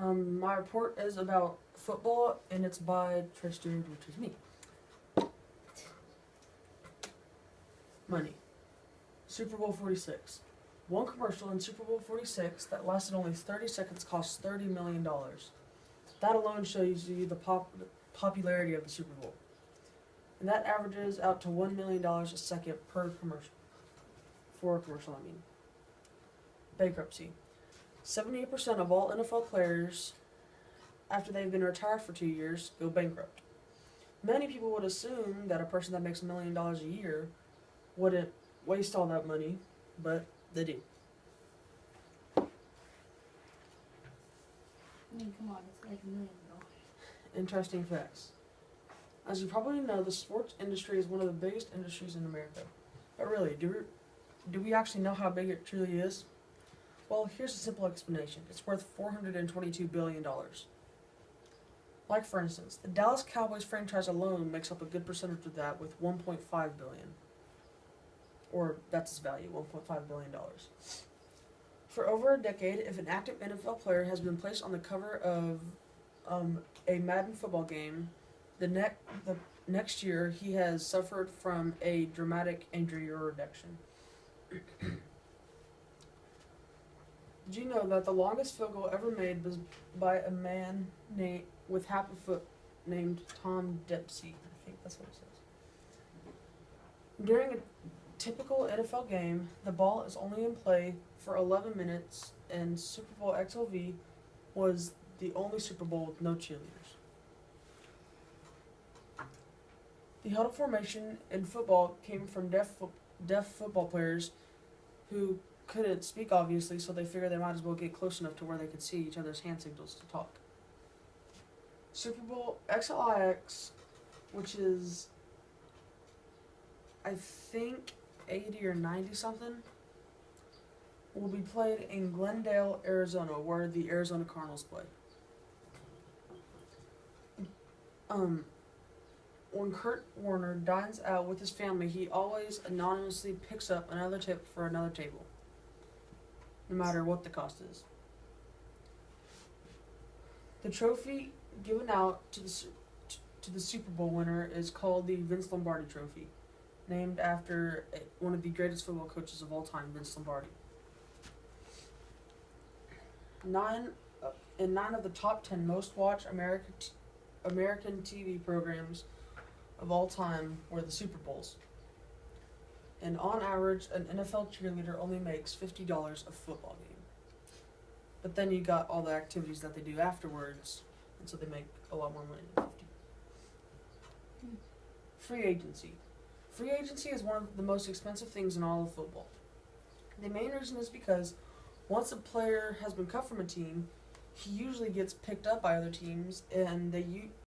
My report is about football, and it's by Trey, which is me. Money. Super Bowl 46. One commercial in Super Bowl 46 that lasted only 30 seconds cost $30 million. That alone shows you the popularity of the Super Bowl. And that averages out to $1 million a second per commercial. For a commercial, I mean. Bankruptcy. 78% of all NFL players, after they've been retired for 2 years, go bankrupt. Many people would assume that a person that makes $1 million a year wouldn't waste all that money, but they do. I mean, come on, it's like $1 million. Interesting facts. As you probably know, the sports industry is one of the biggest industries in America. But really, do we actually know how big it truly is? Well, here's a simple explanation. It's worth $422 billion. Like, for instance, the Dallas Cowboys franchise alone makes up a good percentage of that with $1.5 billion. Or that's its value, $1.5 billion. For over a decade, if an active NFL player has been placed on the cover of a Madden football game, the next year he has suffered from a dramatic injury or reduction. Did you know that the longest field goal ever made was by a man with half a foot named Tom Dempsey? I think that's what it says. During a typical NFL game, the ball is only in play for 11 minutes, and Super Bowl XLV was the only Super Bowl with no cheerleaders. The huddle formation in football came from deaf football players who couldn't speak, obviously, so they figured they might as well get close enough to where they could see each other's hand signals to talk. Super Bowl XLIX, which is, I think, 80 or 90 something, will be played in Glendale, Arizona, where the Arizona Cardinals play. When Kurt Warner dines out with his family, he always anonymously picks up another tip for another table, no matter what the cost is. The trophy given out to the Super Bowl winner is called the Vince Lombardi Trophy, named after one of the greatest football coaches of all time, Vince Lombardi. Nine of the top 10 most watched American TV programs of all time were the Super Bowls. And on average, an NFL cheerleader only makes $50 a football game. But then you got all the activities that they do afterwards, and so they make a lot more money than 50. Free agency. Free agency is one of the most expensive things in all of football. The main reason is because once a player has been cut from a team, he usually gets picked up by other teams, and